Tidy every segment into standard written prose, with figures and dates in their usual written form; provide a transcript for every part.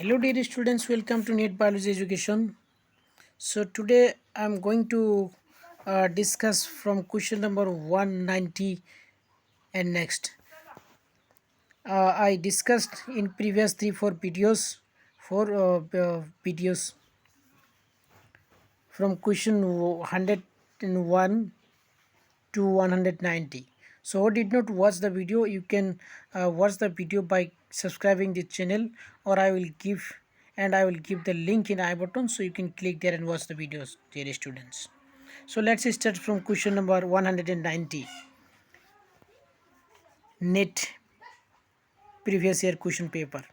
Hello dear students, welcome to NET Biology Education. So today I am going to discuss from question number 190 and next. I discussed in previous 3-4 videos from question 101 to 190. So who did not watch the video, you can watch the video by subscribing the channel, or I will give the link in I button, so you can click there and watch the videos, dear students. So let's start from question number 190. NET previous year question paper.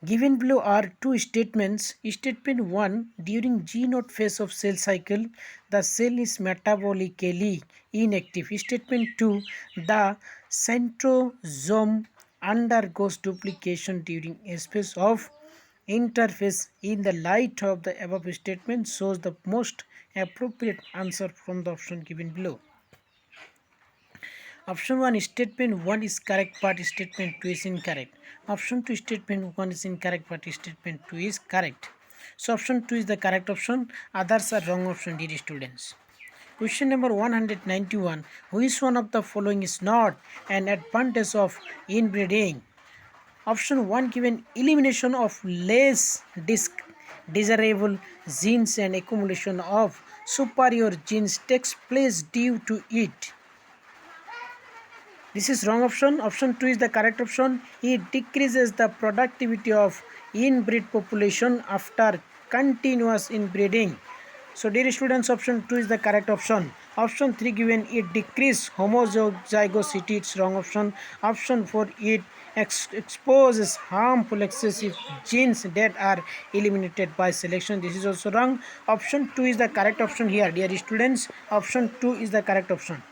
Given below are two statements. Statement 1: during G0 phase of cell cycle, the cell is metabolically inactive. Statement 2: the centrosome undergoes duplication during a space of interphase. In the light of the above statement, shows the most appropriate answer from the option given below. Option 1, statement 1 is correct but statement 2 is incorrect. Option 2, statement 1 is incorrect but statement 2 is correct. So option 2 is the correct option, others are wrong option, dear students. Question number 191. Which one of the following is not an advantage of inbreeding? Option 1 given: elimination of less desirable genes and accumulation of superior genes takes place due to it. This is wrong option. Option 2 is the correct option. It decreases the productivity of inbreed population after continuous inbreeding. So dear students, option 2 is the correct option. Option 3 given: it decreases homozygosity. It's wrong option. Option 4: it exposes harmful excessive genes that are eliminated by selection. This is also wrong. Option 2 is the correct option here, dear students. Option 2 is the correct option.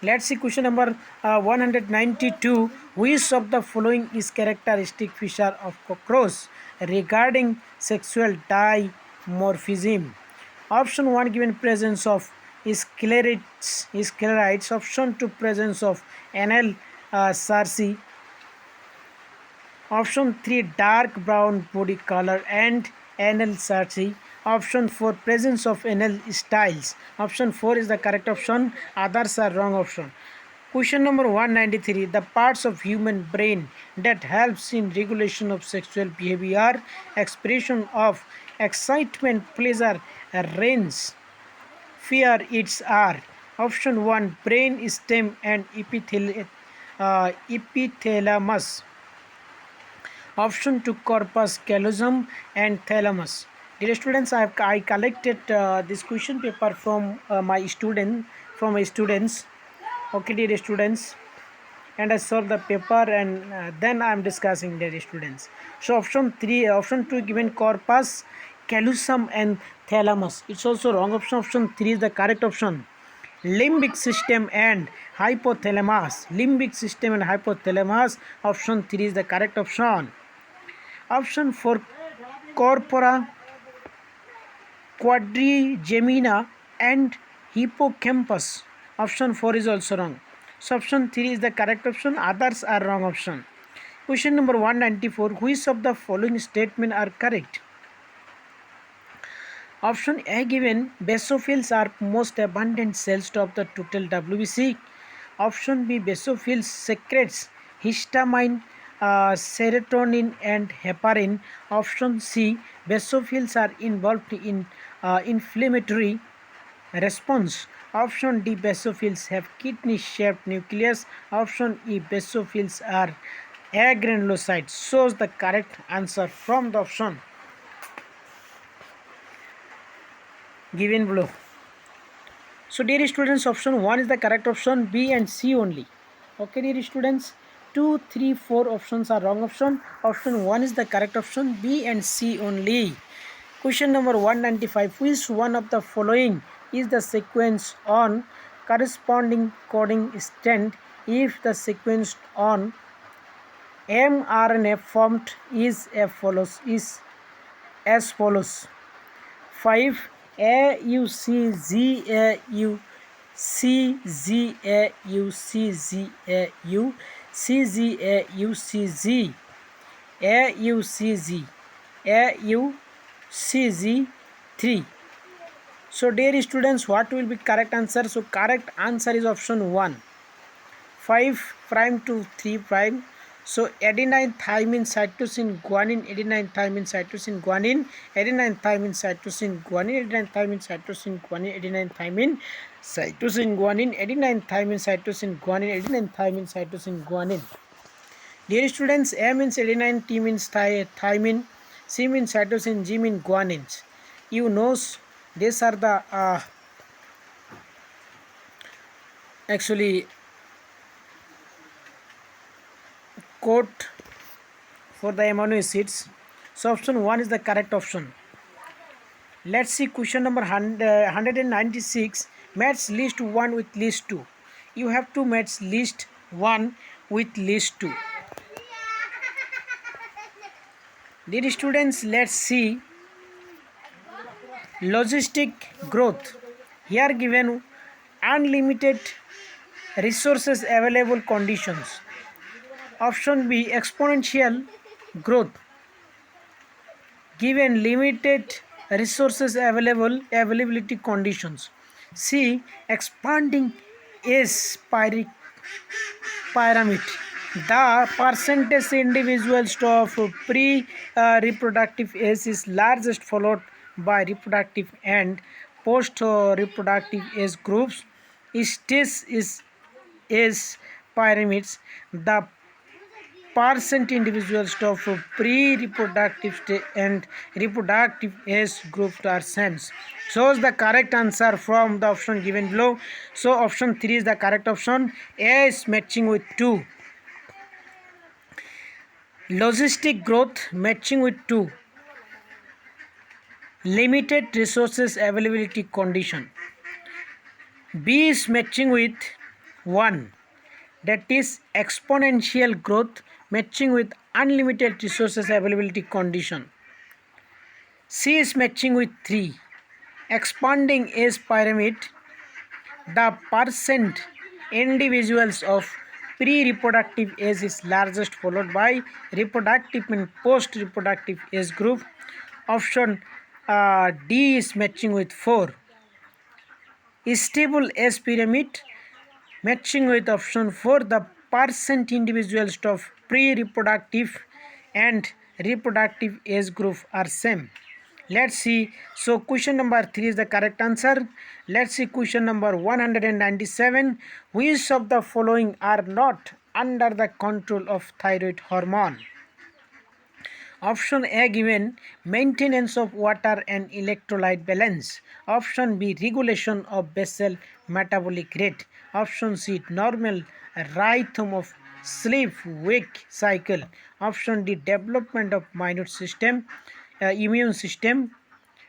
Let's see question number 192. Which of the following is characteristic feature of cockroach regarding sexual dimorphism? Option 1 given: presence of sclerites. Option 2, presence of anal sarsi. Option 3, dark brown body color and anal sarsi. Option 4, presence of anal styles. Option 4 is the correct option, others are wrong option. Question number 193. The parts of human brain that helps in regulation of sexual behavior: expression of excitement, pleasure, rage, fear. It's are. Option 1, brain stem and epithalamus. Option 2, corpus callosum and thalamus. Dear students, I collected this question paper from my students. Okay, dear students, and I solved the paper, and then I am discussing, dear students. So option 2 given: corpus callosum and thalamus. It's also wrong option. Option 3 is the correct option. Limbic system and hypothalamus. Limbic system and hypothalamus. Option 3 is the correct option. Option 4, corpora quadrigemina and hippocampus. Option 4 is also wrong. So option 3 is the correct option, others are wrong option. Question number 194. Which of the following statement are correct? Option A given: basophils are most abundant cells of the total WBC. Option B, basophils secretes histamine, serotonin and heparin. Option C, basophils are involved in inflammatory response. Option D, basophils have kidney-shaped nucleus. Option E, basophils are agranulocytes. Shows the correct answer from the option given below. So dear students, option 1 is the correct option, B and C only. Okay, dear students, 2, 3, 4 options are wrong option. Option 1 is the correct option, B and C only. Question number 195. Which one of the following is the sequence on corresponding coding strand if the sequence on mRNA formed is as follows: 5 AUCGAU CGAU CGAU CGAUCZ, AUCZ, AUCZ 3. So dear students, what will be correct answer? So correct answer is option 1, 5 prime to 3 prime. So adenine, thymine, cytosine, guanine, adenine, thymine, cytosine, guanine, adenine, thymine, cytosine, guanine, adenine, thymine, cytosine, guanine, adenine, thymine, cytosine, guanine, adenine, thymine, cytosine, guanine, adenine, thymine, cytosine, guanine. Dear students, A means adenine, T means thymine, C means cytosine, G means guanine. You know these are the actually code for the amino acids. So option 1 is the correct option. Let's see question number 196. Match list 1 with list 2. You have to match list 1 with list 2. Dear students, let's see logistic growth. Here given unlimited resources available conditions. Option B, exponential growth. Given limited resources availability conditions. C, expanding is pyramid. The percentage individuals of pre-reproductive age is largest, followed by reproductive and post-reproductive age groups. Stage is pyramids. The percent individuals of pre-reproductive and reproductive age groups are sense. Shows the correct answer from the option given below. So option 3 is the correct option. A is matching with 2. Logistic growth matching with 2. Limited resources availability condition. B is matching with 1. That is exponential growth matching with unlimited resources availability condition. C is matching with 3. Expanding age pyramid. The percent individuals of pre-reproductive age is largest, followed by reproductive and post-reproductive age group. Option D is matching with 4. Stable age pyramid matching with option 4. The percent individuals of pre-reproductive and reproductive age group are same. Let's see. So question number 3 is the correct answer. Let's see question number 197. Which of the following are not under the control of thyroid hormone? Option A given maintenance of water and electrolyte balance. Option B regulation of basal metabolic rate. Option C normal rhythm of sleep wake cycle. Option D development of immune system.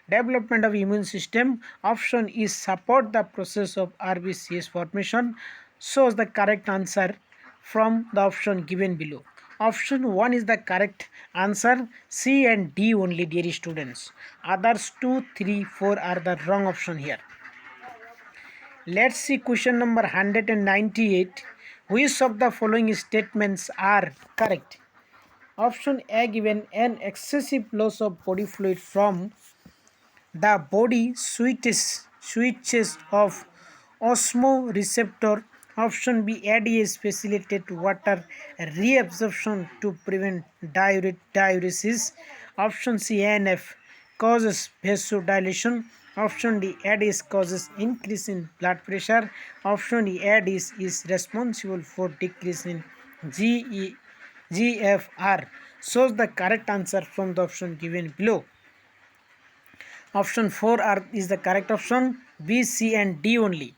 Development of immune system. Option E support the process of RBCS formation. Shows the correct answer from the option given below. Option 1 is the correct answer. C and D only, dear students. Others 2, 3, 4 are the wrong option here. Let's see question number 198. Which of the following statements are correct? Option A given an excessive loss of body fluid from the body switches of osmoreceptor. Option B, ADS facilitate water reabsorption to prevent diuresis. Option C, ANF causes vasodilation. Option D, ADS causes increase in blood pressure. Option D, ADS is responsible for decrease in GFR. Shows the correct answer from the option given below. Option 4 is the correct option. B, C and D only.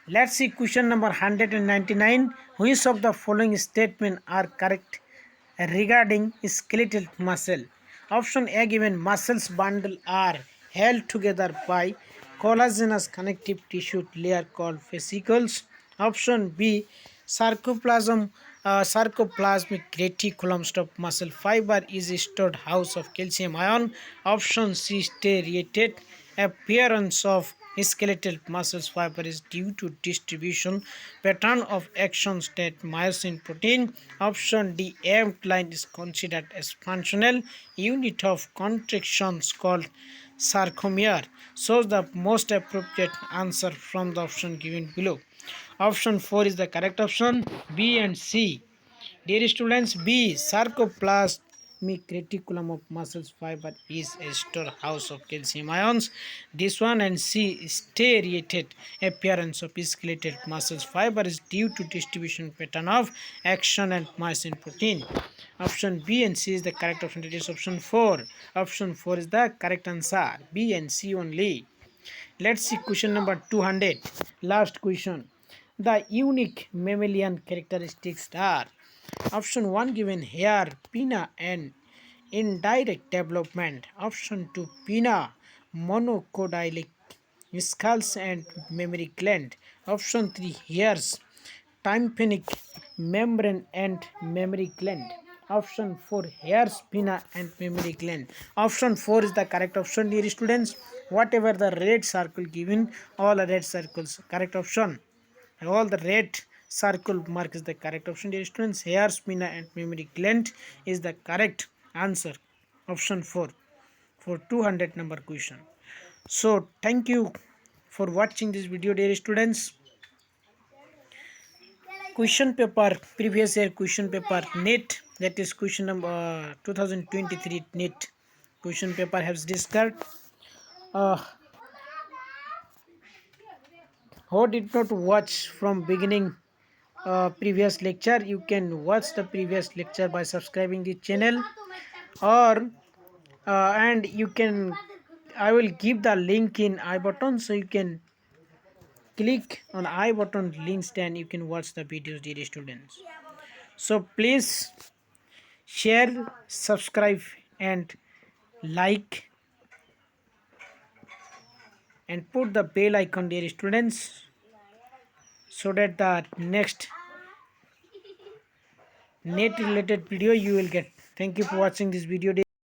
Let's see question number 199. Which of the following statements are correct regarding skeletal muscle? Option A given muscles bundle are held together by collagenous connective tissue layer called fascicles. Option B, sarcoplasmic reticulum stop muscle fiber is stored house of calcium ion. Option C, striated appearance of skeletal muscle fiber is due to distribution pattern of action state myosin protein. Option D, line is considered as functional unit of contractions called sarcomere. Shows the most appropriate answer from the option given below. Option 4 is the correct option. B and C. Dear students, B. Sarcoplasmic reticulum of muscle fiber is a storehouse of calcium ions. This one. And C. Striated appearance of skeletal muscle fiber is due to distribution pattern of action and myosin protein. Option B and C is the correct option. It is option 4. Option 4 is the correct answer. B and C only. Let's see question number 200. Last question. The unique mammalian characteristics are: option 1 given hair, pinna, and indirect development. Option 2 pinna, monocotylic skulls and mammary gland. Option 3 hairs, tympanic membrane and mammary gland. Option 4 hairs, pinna and mammary gland. Option 4 is the correct option, dear students. Whatever the red circle given, all red circles correct option. All the red circle mark is the correct option, dear students. Hair, pinna and mammary gland is the correct answer. Option 4 for 200 number question. So thank you for watching this video, dear students. Question paper, previous year question paper NET, that is question number 2023 NET question paper has discussed. Who did not watch from beginning previous lecture, you can watch the previous lecture by subscribing the channel, or and you can, I will give the link in I button, so you can click on I button links, then you can watch the videos, dear students. So please share, subscribe and like, and put the bell icon, dear students, so that the next NET related video you will get. Thank you for watching this video.